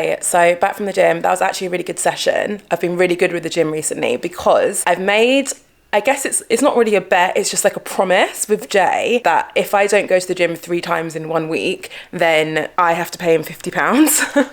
Okay, so back from the gym. That was actually a really good session. I've been really good with the gym recently because I've made, I guess it's not really a bet, it's just like a promise with Jay that if I don't go to the gym 3 times in 1 week, then I have to pay him £50.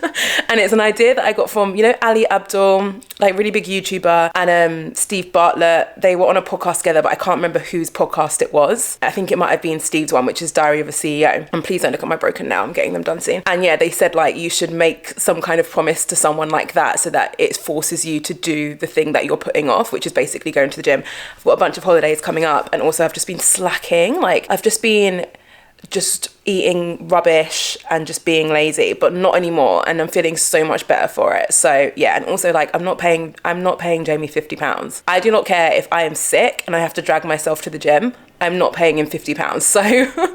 And it's an idea that I got from, you know, Ali Abdul, like really big YouTuber, and Steve Bartlett. They were on a podcast together, but I can't remember whose podcast it was. I think it might have been Steve's one, which is Diary of a CEO. And please don't look at my broken nail, I'm getting them done soon. And yeah, they said like you should make some kind of promise to someone like that so that it forces you to do the thing that you're putting off, which is basically going to the gym. I've got a bunch of holidays coming up, and also I've just been slacking. Like I've just been eating rubbish and just being lazy, but not anymore, and I'm feeling so much better for it. So yeah, and also like I'm not paying Jamie £50. I do not care if I am sick and I have to drag myself to the gym. I'm not paying him £50. So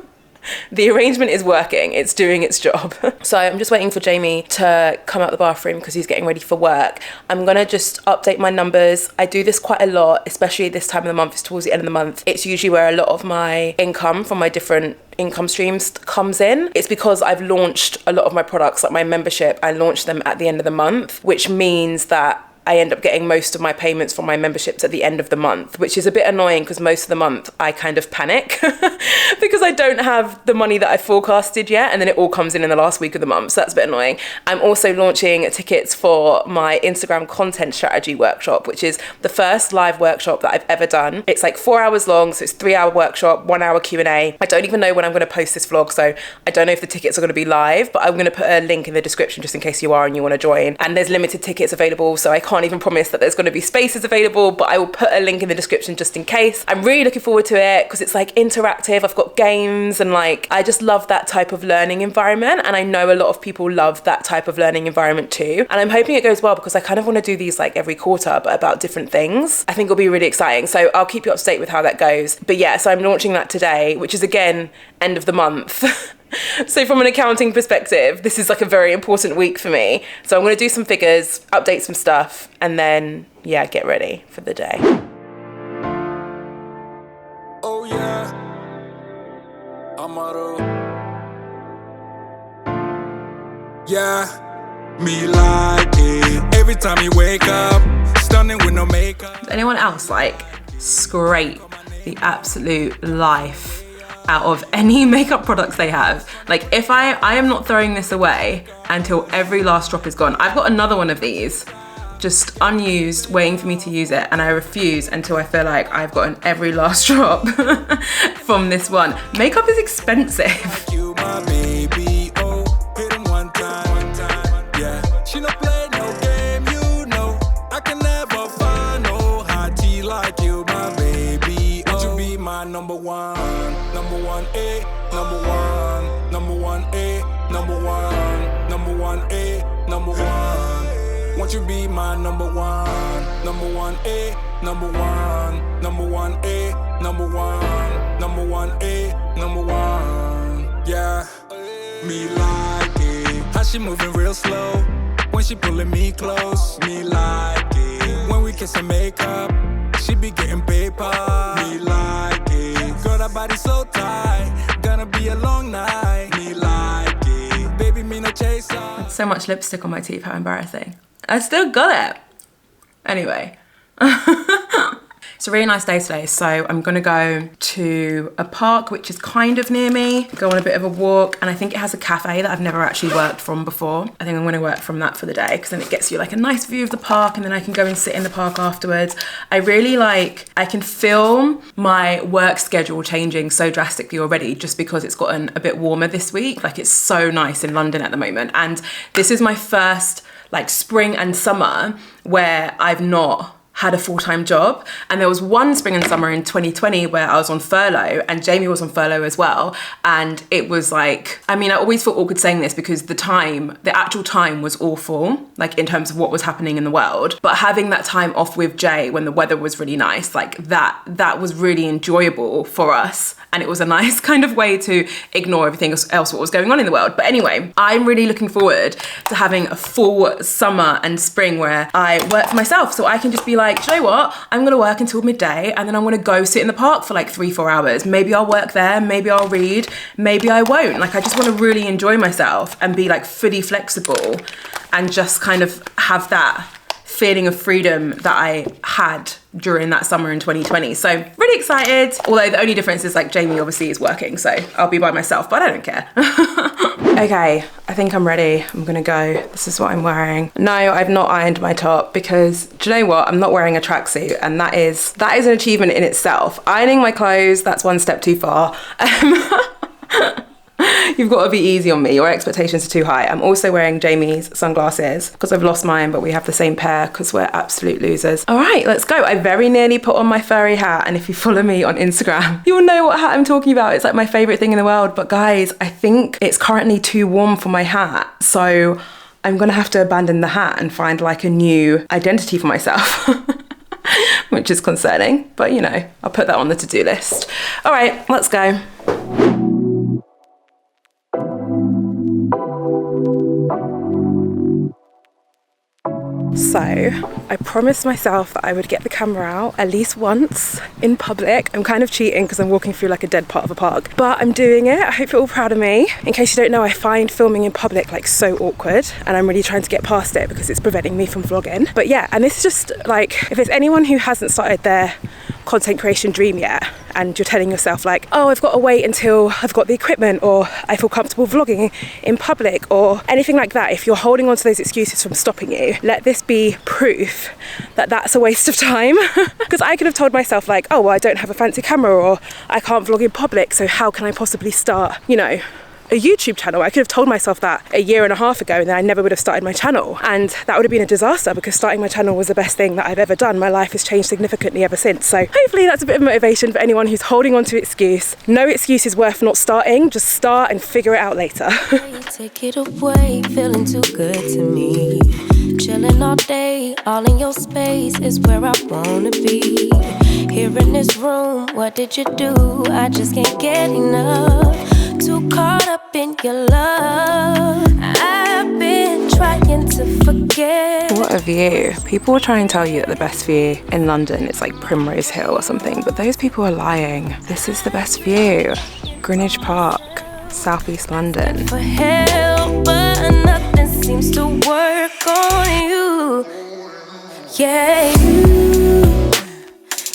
the arrangement is working, it's doing its job. So I'm just waiting for Jamie to come out the bathroom because he's getting ready for work. I'm gonna just update my numbers. I do this quite a lot, especially this time of the month. It's towards the end of the month. It's usually where a lot of my income from my different income streams comes in. It's because I've launched a lot of my products, like my membership. I launched them at the end of the month, which means that I end up getting most of my payments from my memberships at the end of the month, which is a bit annoying because most of the month I kind of panic because I don't have the money that I forecasted yet, and then it all comes in the last week of the month, so that's a bit annoying. I'm also launching tickets for my Instagram content strategy workshop, which is the first live workshop that I've ever done. It's like 4 hours long, so it's 3-hour workshop, 1 hour Q&A. I don't even know when I'm going to post this vlog, so I don't know if the tickets are going to be live, but I'm going to put a link in the description just in case you are and you want to join. And there's limited tickets available, so I can't even promise that there's going to be spaces available, but I will put a link in the description just in case. I'm really looking forward to it because it's like interactive. I've got games, and like I just love that type of learning environment, and I know a lot of people love that type of learning environment too. And I'm hoping it goes well because I kind of want to do these like every quarter, but about different things. I think it'll be really exciting, so I'll keep you up to date with how that goes. But yeah, so I'm launching that today, which is again end of the month. So from an accounting perspective, this is like a very important week for me. So I'm going to do some figures, update some stuff, and then, yeah, get ready for the day. Oh yeah, I'm auto. Yeah, me like it. Every time you wake up, stunning with no makeup. Does anyone else like scrape the absolute life out of any makeup products they have? Like if I am not throwing this away until every last drop is gone. I've got another one of these just unused, waiting for me to use it, and I refuse until I feel like I've gotten every last drop from this one. Makeup is expensive. You my baby, oh, hit him one time, yeah. She no play no game, you know. I can never find no hottie like you, my baby. Won't you be my number one A, number one, number one A, number one, number one A, number one. Won't you be my number one A, number one, number one A, number one, number one A, number one. Yeah, me like it. How she moving real slow when she pulling me close. Me like it. When we kiss and make up, she be getting paper. Me like it. Girl, that body so tight, gonna be a long night. Me like it. Baby, me no chaser. So much lipstick on my teeth, how embarrassing. I still got it. Anyway. It's a really nice day today, so I'm gonna go to a park which is kind of near me, go on a bit of a walk, and I think it has a cafe that I've never actually worked from before. I think I'm gonna work from that for the day because then it gets you like a nice view of the park, and then I can go and sit in the park afterwards. I can feel my work schedule changing so drastically already just because it's gotten a bit warmer this week. Like it's so nice in London at the moment, and this is my first like spring and summer where I've not had a full-time job. And there was one spring and summer in 2020 where I was on furlough and Jamie was on furlough as well. And it was like, I mean, I always feel awkward saying this because the actual time was awful, like in terms of what was happening in the world. But having that time off with Jay when the weather was really nice, like that was really enjoyable for us. And it was a nice kind of way to ignore everything else what was going on in the world. But anyway, I'm really looking forward to having a full summer and spring where I work for myself. So I can just be like, like, do you know what? I'm gonna work until midday and then I'm gonna go sit in the park for like 3-4 hours. Maybe I'll work there, maybe I'll read, maybe I won't. Like, I just wanna really enjoy myself and be like fully flexible and just kind of have that feeling of freedom that I had during that summer in 2020. So really excited. Although the only difference is like Jamie obviously is working, so I'll be by myself, but I don't care. Okay, I think I'm ready. I'm gonna go. This is what I'm wearing. No, I've not ironed my top because, do you know what? I'm not wearing a tracksuit, and that is an achievement in itself. Ironing my clothes, that's one step too far. You've got to be easy on me. Your expectations are too high. I'm also wearing Jamie's sunglasses because I've lost mine, but we have the same pair because we're absolute losers. All right, let's go. I very nearly put on my furry hat, and if you follow me on Instagram, you'll know what hat I'm talking about. It's like my favorite thing in the world. But guys, I think it's currently too warm for my hat, so I'm gonna have to abandon the hat and find like a new identity for myself. Which is concerning, but you know, I'll put that on the to-do list. All right, let's go. So I promised myself that I would get the camera out at least once in public. I'm kind of cheating because I'm walking through like a dead part of a park, but I'm doing it. I hope you're all proud of me. In case you don't know, I find filming in public like so awkward, and I'm really trying to get past it because it's preventing me from vlogging. But yeah, and this is just like, if there's anyone who hasn't started their content creation dream yet, and you're telling yourself like, oh, I've got to wait until I've got the equipment, or I feel comfortable vlogging in public, or anything like that, if you're holding on to those excuses from stopping you, let this be proof that that's a waste of time. Because I could have told myself like, oh, well, I don't have a fancy camera, or I can't vlog in public, so how can I possibly start, you know, a YouTube channel? I could have told myself that a year and a half ago, and then I never would have started my channel, and that would have been a disaster because starting my channel was the best thing that I've ever done. My life has changed significantly ever since. So hopefully that's a bit of motivation for anyone who's holding on to excuse. No excuse is worth not starting. Just start and figure it out later. Take it away, feeling too good to me. Chilling all day, all in your space is where I wanna be. Here in this room, what did you do? I just can't get enough. Too caught up in your love. I've been trying to forget. What a view. People will try and tell you that the best view in London is like Primrose Hill or something, but those people are lying. This is the best view. Greenwich Park, Southeast London. For help, but nothing seems to work on you. Yeah,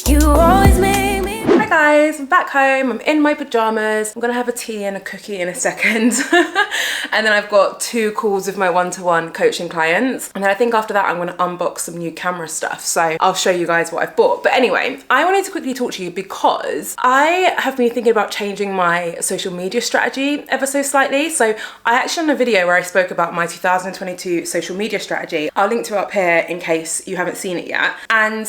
you always make me. Hi guys, I'm back home. I'm in my pajamas. I'm gonna have a tea and a cookie in a second. And then I've got 2 calls with my one-to-one coaching clients. And then I think after that, I'm gonna unbox some new camera stuff. So I'll show you guys what I've bought. But anyway, I wanted to quickly talk to you because I have been thinking about changing my social media strategy ever so slightly. So I actually done a video where I spoke about my 2022 social media strategy. I'll link to it up here in case you haven't seen it yet. And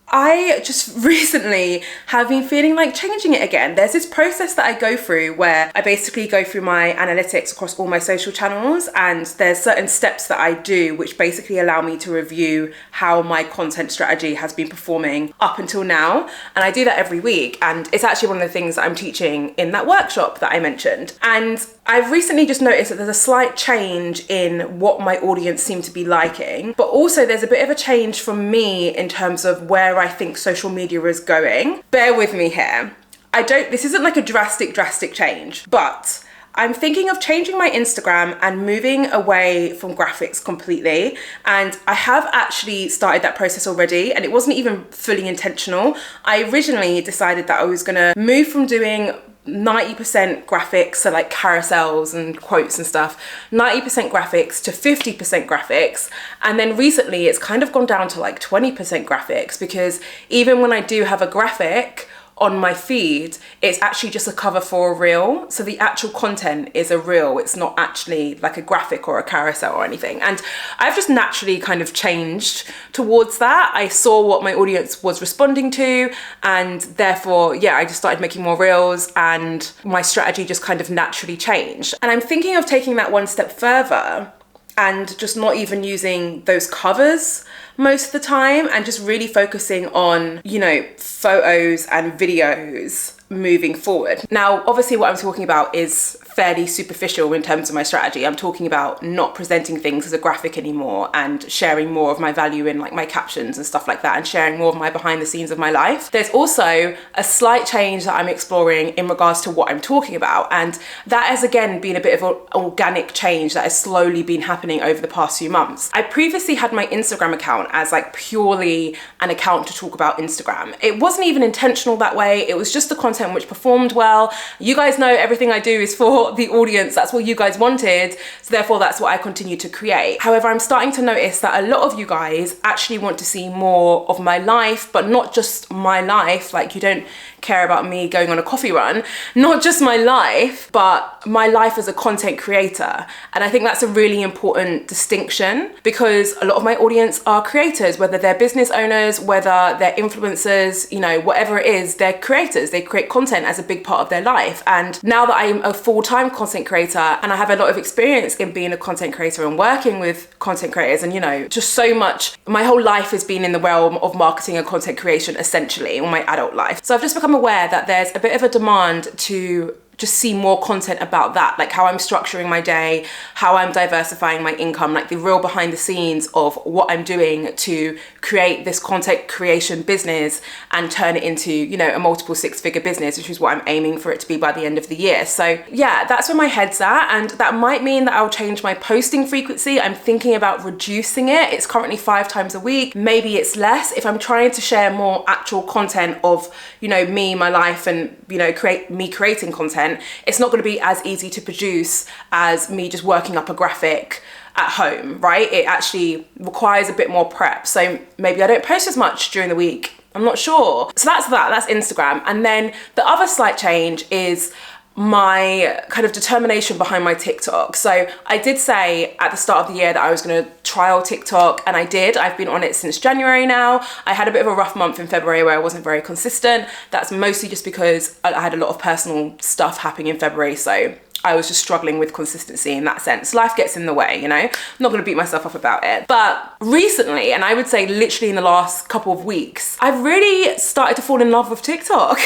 I just recently have been feeling like changing it again. There's this process that I go through where I basically go through my analytics across all my social channels, and there's certain steps that I do which basically allow me to review how my content strategy has been performing up until now. And I do that every week, and it's actually one of the things that I'm teaching in that workshop that I mentioned. And I've recently just noticed that there's a slight change in what my audience seem to be liking, but also there's a bit of a change from me in terms of where I think social media is going. Bear with me here. This isn't like a drastic change, but I'm thinking of changing my Instagram and moving away from graphics completely. And I have actually started that process already, and it wasn't even fully intentional. I originally decided that I was gonna move from doing 90% graphics, so like carousels and quotes and stuff, 90% graphics to 50% graphics. And then recently it's kind of gone down to like 20% graphics, because even when I do have a graphic on my feed, it's actually just a cover for a reel. So the actual content is a reel. It's not actually like a graphic or a carousel or anything. And I've just naturally kind of changed towards that. I saw what my audience was responding to, and therefore, yeah, I just started making more reels, and my strategy just kind of naturally changed. And I'm thinking of taking that one step further and just not even using those covers most of the time, and just really focusing on, you know, photos and videos moving forward. Now, obviously what I'm talking about is fairly superficial in terms of my strategy. I'm talking about not presenting things as a graphic anymore and sharing more of my value in like my captions and stuff like that, and sharing more of my behind the scenes of my life. There's also a slight change that I'm exploring in regards to what I'm talking about, and that has again been a bit of an organic change that has slowly been happening over the past few months. I previously had my Instagram account as like purely an account to talk about Instagram. It wasn't even intentional that way. It was just the content which performed well. You guys know everything I do is for the audience. That's what you guys wanted, so therefore that's what I continue to create. However, I'm starting to notice that a lot of you guys actually want to see more of my life, but not just my life. Like, you don't care about me going on a coffee run, not just my life, but my life as a content creator. And I think that's a really important distinction, because a lot of my audience are creators, whether they're business owners, whether they're influencers, you know, whatever it is, they're creators. They create content as a big part of their life. And now that I'm a full-time content creator and I have a lot of experience in being a content creator and working with content creators, and, you know, just so much, my whole life has been in the realm of marketing and content creation, essentially, all my adult life. So I've just become aware that there's a bit of a demand to just see more content about that, like how I'm structuring my day, how I'm diversifying my income, like the real behind the scenes of what I'm doing to create this content creation business and turn it into, you know, a multiple six-figure business, which is what I'm aiming for it to be by the end of the year. So yeah, that's where my head's at, and that might mean that I'll change my posting frequency. I'm thinking about reducing it. It's currently 5 times a week. Maybe it's less if I'm trying to share more actual content of, you know, me, my life, and, you know, creating content. It's not going to be as easy to produce as me just working up a graphic at home, right? It actually requires a bit more prep. So maybe I don't post as much during the week. I'm not sure. So that's Instagram. And then the other slight change is my kind of determination behind my TikTok. So I did say at the start of the year that I was going to trial TikTok, and I did. I've been on it since January now. I had a bit of a rough month in February where I wasn't very consistent. That's mostly just because I had a lot of personal stuff happening in February, so I was just struggling with consistency in that sense. Life gets in the way, you know? I'm not gonna beat myself up about it. But recently, and I would say literally in the last couple of weeks, I've really started to fall in love with TikTok.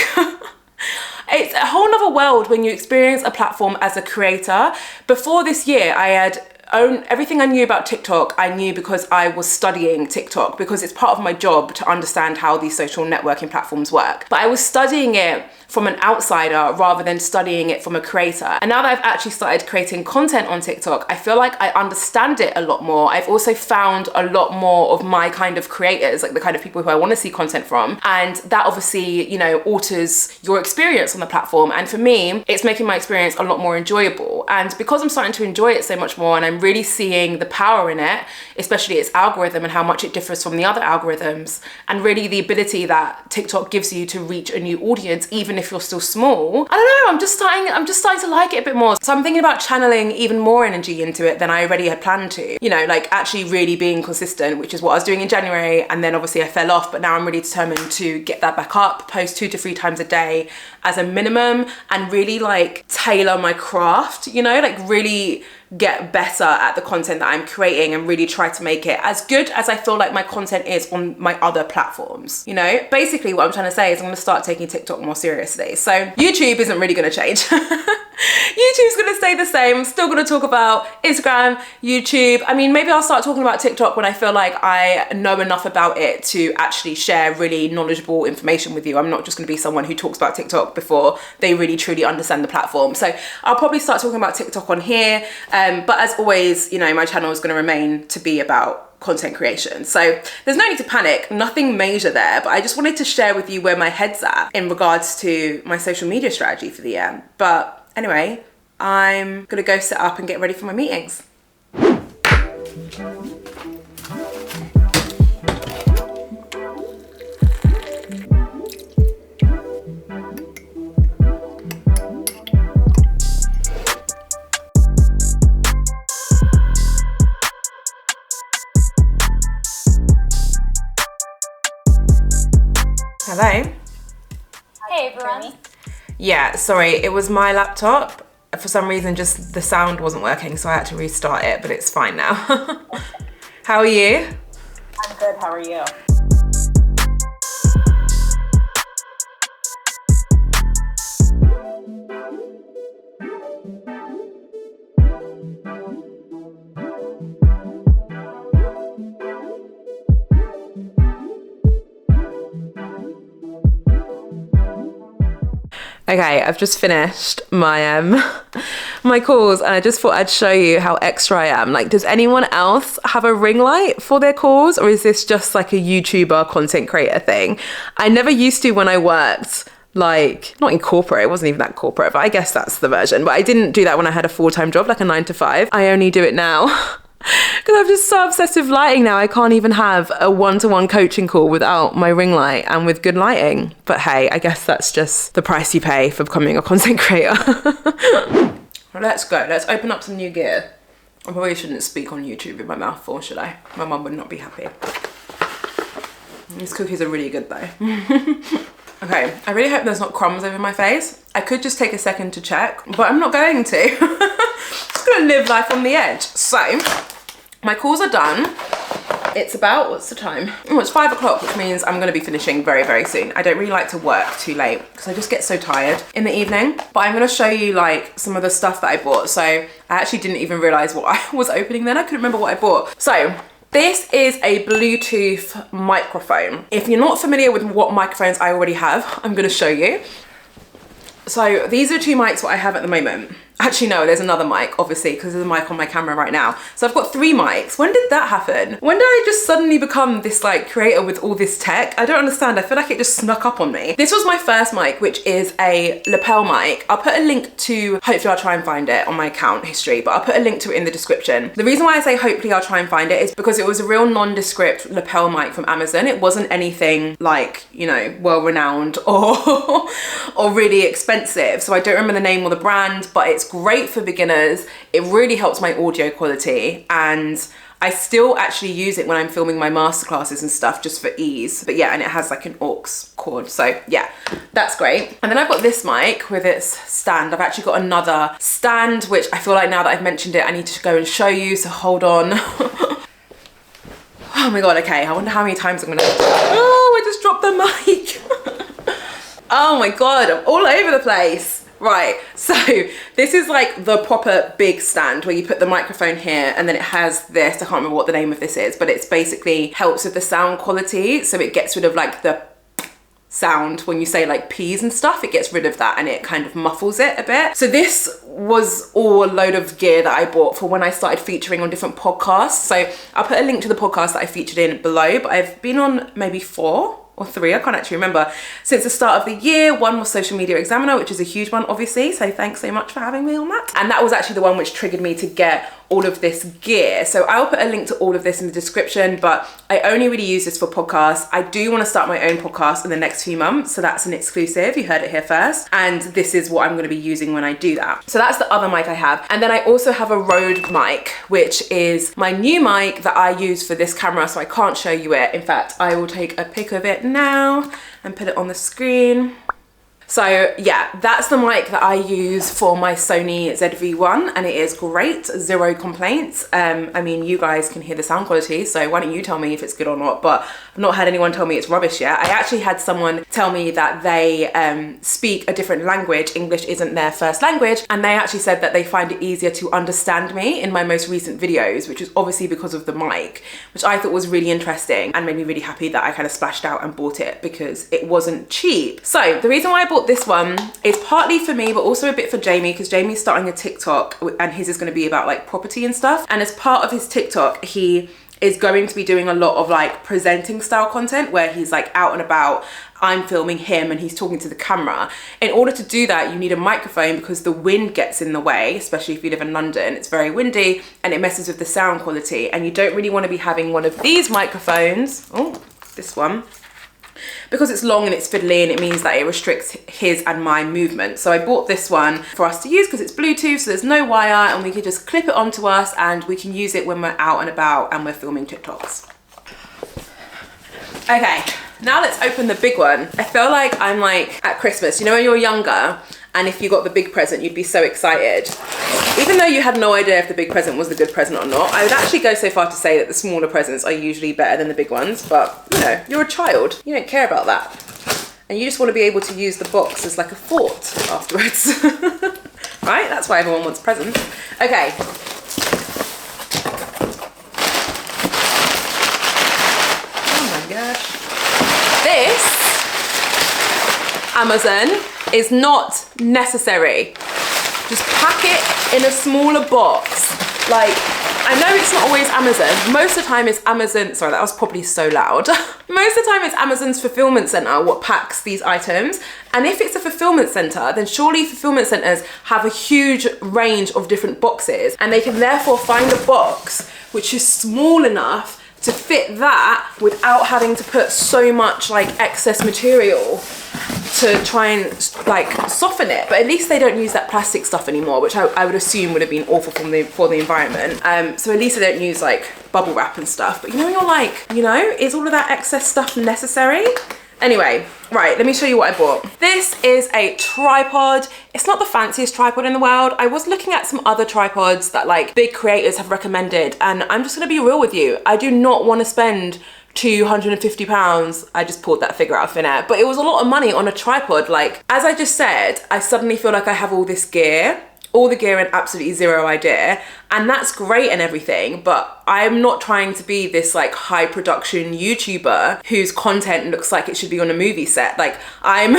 It's a whole nother world when you experience a platform as a creator. Before this year, I had everything I knew about TikTok, I knew because I was studying TikTok, because it's part of my job to understand how these social networking platforms work. But I was studying it from an outsider rather than studying it from a creator. And now that I've actually started creating content on TikTok, I feel like I understand it a lot more. I've also found a lot more of my kind of creators, like the kind of people who I want to see content from. And that obviously, you know, alters your experience on the platform. And for me, it's making my experience a lot more enjoyable. And because I'm starting to enjoy it so much more, and I'm really seeing the power in it, especially its algorithm and how much it differs from the other algorithms, and really the ability that TikTok gives you to reach a new audience, even if you're still small. I don't know, I'm just starting to like it a bit more. So I'm thinking about channeling even more energy into it than I already had planned to. You know, like actually really being consistent, which is what I was doing in January, and then obviously I fell off, but now I'm really determined to get that back up, post 2 to 3 times a day as a minimum, and really like tailor my craft, you know, like really get better at the content that I'm creating and really try to make it as good as I feel like my content is on my other platforms. You know, basically what I'm trying to say is I'm going to start taking TikTok more seriously. So YouTube isn't really going to change. YouTube's going to stay the same. I'm still going to talk about Instagram, YouTube. I mean, maybe I'll start talking about TikTok when I feel like I know enough about it to actually share really knowledgeable information with you. I'm not just going to be someone who talks about TikTok before they really truly understand the platform. So I'll probably start talking about TikTok on here. But as always, you know, my channel is going to remain to be about content creation. So there's no need to panic, nothing major there, but I just wanted to share with you where my head's at in regards to my social media strategy for the year. But anyway, I'm gonna go set up and get ready for my meetings. Hello. Hey everyone. Yeah, sorry, it was my laptop. For some reason, just the sound wasn't working, so I had to restart it, but it's fine now. How are you? I'm good, how are you? Okay, I've just finished my my calls, and I just thought I'd show you how extra I am. Like, does anyone else have a ring light for their calls, or is this just like a YouTuber content creator thing? I never used to when I worked, like, not in corporate, it wasn't even that corporate, but I guess that's the version. But I didn't do that when I had a full-time job, like a 9 to 5. I only do it now. Because I'm just so obsessed with lighting now. I can't even have a one-to-one coaching call without my ring light and with good lighting. But hey, I guess that's just the price you pay for becoming a content creator. Let's go. Let's open up some new gear. I probably shouldn't speak on YouTube with my mouth full, should I? My mum would not be happy. These cookies are really good though. Okay, I really hope there's not crumbs over my face. I could just take a second to check, but I'm not going to. Just gonna live life on the edge. So, my calls are done. It's about, what's the time? Oh, it's 5 o'clock, which means I'm gonna be finishing very, very soon. I don't really like to work too late because I just get so tired in the evening. But I'm gonna show you like some of the stuff that I bought. So I actually didn't even realize what I was opening then. I couldn't remember what I bought. So this is a Bluetooth microphone. If you're not familiar with what microphones I already have, I'm gonna show you. So these are 2 mics what I have at the moment. Actually, no, there's another mic, obviously, because there's a mic on my camera right now. So I've got 3 mics. When did that happen? When did I just suddenly become this like creator with all this tech? I don't understand. I feel like it just snuck up on me. This was my first mic, which is a lapel mic. I'll put a link to, hopefully I'll try and find it on my account history, but I'll put a link to it in the description. The reason why I say hopefully I'll try and find it is because it was a real nondescript lapel mic from Amazon. It wasn't anything like, you know, well-renowned or, or really expensive. So I don't remember the name or the brand, but it's great for beginners. It really helps my audio quality, and I still actually use it when I'm filming my masterclasses and stuff just for ease. But yeah, and it has like an aux cord. So yeah, that's great. And then I've got this mic with its stand. I've actually got another stand, which I feel like now that I've mentioned it, I need to go and show you. So hold on. Oh my God, okay. I wonder how many times I'm gonna, oh, I just dropped the mic. Oh my God, I'm all over the place. Right, so this is like the proper big stand where you put the microphone here, and then it has this, I can't remember what the name of this is, but it's basically helps with the sound quality. So it gets rid of like the sound when you say like P's and stuff, it gets rid of that and it kind of muffles it a bit. So this was all a load of gear that I bought for when I started featuring on different podcasts. So I'll put a link to the podcast that I featured in below, but I've been on maybe 4 or 3, I can't actually remember, since the start of the year. One was Social Media Examiner, which is a huge one, obviously. So thanks so much for having me on that. And that was actually the one which triggered me to get all of this gear. So I'll put a link to all of this in the description, but I only really use this for podcasts. I do want to start my own podcast in the next few months. So that's an exclusive. You heard it here first. And this is what I'm going to be using when I do that. So that's the other mic I have. And then I also have a Rode mic, which is my new mic that I use for this camera. So I can't show you it. In fact, I will take a pic of it now and put it on the screen. So yeah, that's the mic that I use for my Sony ZV-1, and it is great, 0 complaints. I mean, you guys can hear the sound quality, so why don't you tell me if it's good or not? But I've not had anyone tell me it's rubbish yet. I actually had someone tell me that they speak a different language. English isn't their first language, and they actually said that they find it easier to understand me in my most recent videos, which is obviously because of the mic, which I thought was really interesting and made me really happy that I kind of splashed out and bought it because it wasn't cheap. So the reason why I bought this one is partly for me, but also a bit for Jamie, because Jamie's starting a TikTok and his is going to be about like property and stuff. And as part of his TikTok, he is going to be doing a lot of like presenting style content where he's like out and about, I'm filming him and he's talking to the camera. In order to do that, you need a microphone because the wind gets in the way, especially if you live in London. It's very windy and it messes with the sound quality, and you don't really want to be having one of these microphones, oh, this one, because it's long and it's fiddly, and it means that it restricts his and my movement. So I bought this one for us to use because it's Bluetooth, so there's no wire, and we can just clip it onto us and we can use it when we're out and about and we're filming TikToks. Okay, now let's open the big one. I feel like I'm like at Christmas, you know when you're younger and if you got the big present, you'd be so excited. Even though you had no idea if the big present was the good present or not, I would actually go so far to say that the smaller presents are usually better than the big ones, but you know, you're a child, you don't care about that. And you just want to be able to use the box as like a fort afterwards. Right? That's why everyone wants presents. Okay. Oh my gosh. This Amazon is not necessary. Just pack it in a smaller box. Like, I know it's not always Amazon. Most of the time it's Amazon, sorry, that was probably so loud. Most of the time it's Amazon's fulfillment center what packs these items. And if it's a fulfillment center, then surely fulfillment centers have a huge range of different boxes, and they can therefore find a box which is small enough to fit that without having to put so much like excess material to try and like soften it. But at least they don't use that plastic stuff anymore, which I would assume would have been awful for the environment. So at least they don't use like bubble wrap and stuff. But you know, you're like, you know, is all of that excess stuff necessary? Anyway, right, let me show you what I bought. This is a tripod. It's not the fanciest tripod in the world. I was looking at some other tripods that like big creators have recommended, and I'm just gonna be real with you. I do not want to spend £250. I just pulled that figure out of thin air, but it was a lot of money on a tripod. Like, as I just said, I suddenly feel like I have all this gear, all the gear and absolutely zero idea, and that's great and everything, but I'm not trying to be this like high production YouTuber whose content looks like it should be on a movie set. Like, I'm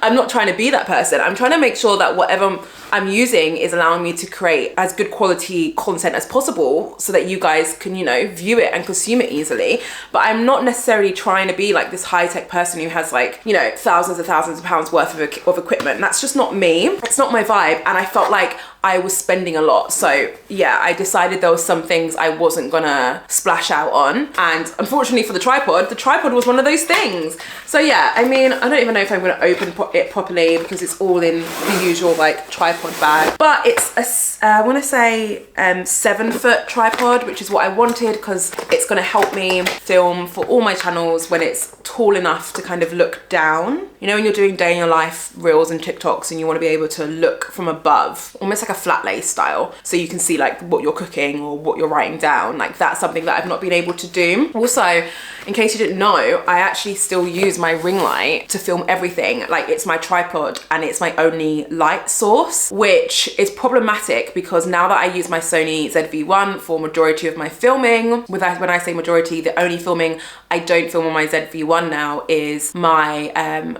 not trying to be that person. I'm trying to make sure that whatever I'm using is allowing me to create as good quality content as possible so that you guys can, you know, view it and consume it easily. But I'm not necessarily trying to be like this high-tech person who has like, you know, thousands of pounds worth of equipment. That's just not me. It's not my vibe. And I felt like I was spending a lot. So yeah, I decided there was some things I wasn't gonna splash out on. And unfortunately for the tripod was one of those things. So yeah, I mean, I don't even know if I'm gonna open it properly because it's all in the usual like tripod bag. But it's I wanna say 7-foot tripod, which is what I wanted because it's gonna help me film for all my channels when it's tall enough to kind of look down. You know, when you're doing day in your life reels and TikToks and you wanna be able to look from above, almost like a flat lay style, so you can see like what you're cooking or what you're writing down. Like, that's something that I've not been able to do. Also, in case you didn't know, I actually still use my ring light to film everything. Like, it's my tripod and it's my only light source, which is problematic because now that I use my Sony ZV-1 for majority of my filming, when I say majority, the only filming I don't film on my ZV-1 now is my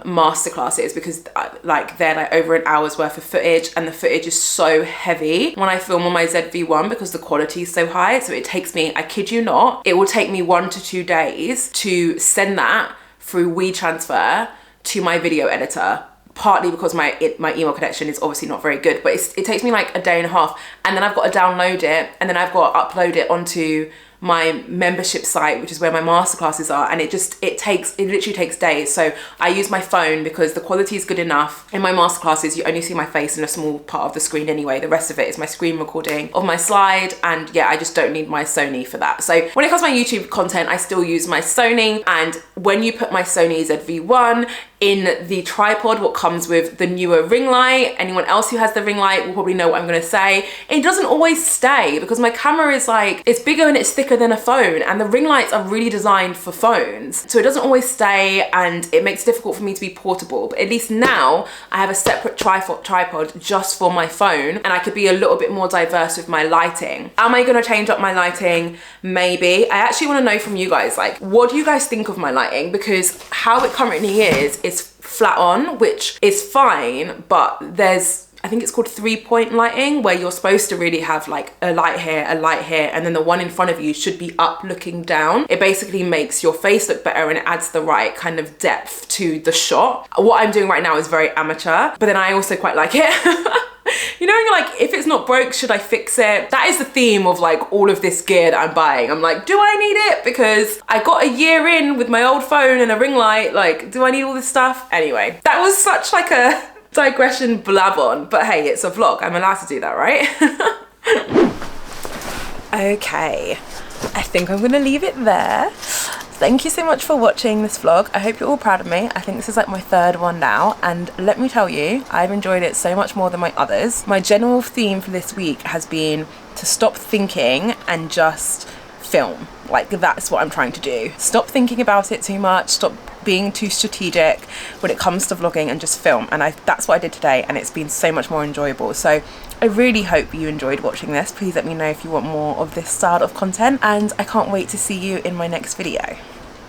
masterclasses, because like they're like over an hour's worth of footage, and the footage is so heavy when I film on my ZV-1 because the quality is so high. So it takes me, I kid you not, it will take me 1 to 2 days to send that through WeTransfer to my video editor, partly because my email connection is obviously not very good, but it takes me like a day and a half, and then I've got to download it, and then I've got to upload it onto my membership site, which is where my masterclasses are, and it literally takes days. So I use my phone because the quality is good enough. In my masterclasses, you only see my face in a small part of the screen anyway. The rest of it is my screen recording of my slide, and yeah, I just don't need my Sony for that. So when it comes to my YouTube content, I still use my Sony, and when you put my Sony ZV-1 in the tripod, what comes with the newer ring light, anyone else who has the ring light will probably know what I'm gonna say, it doesn't always stay because my camera is like, it's bigger and it's thicker than a phone, and the ring lights are really designed for phones, so it doesn't always stay, and it makes it difficult for me to be portable. But at least now I have a separate tripod just for my phone, and I could be a little bit more diverse with my lighting. Am I gonna change up my lighting? Maybe. I actually want to know from you guys, like, what do you guys think of my lighting? Because how it currently is flat on, which is fine, but there's, I think it's called 3-point lighting, where you're supposed to really have like a light here, and then the one in front of you should be up looking down. It basically makes your face look better, and it adds the right kind of depth to the shot. What I'm doing right now is very amateur, but then I also quite like it. You know, you're like, if it's not broke, should I fix it? That is the theme of like all of this gear that I'm buying. I'm like, do I need it? Because I got a year in with my old phone and a ring light. Like, do I need all this stuff? Anyway, that was such like a digression blab on, but hey, it's a vlog. I'm allowed to do that, right? Okay, I think I'm gonna leave it there. Thank you so much for watching this vlog. I hope you're all proud of me. I think this is like my 3rd one now, and let me tell you, I've enjoyed it so much more than my others. My general theme for this week has been to stop thinking and just film. Like, that's what I'm trying to do. Stop thinking about it too much, stop being too strategic when it comes to vlogging, and just film. And that's what I did today, and it's been so much more enjoyable. So I really hope you enjoyed watching this. Please let me know if you want more of this style of content, and I can't wait to see you in my next video.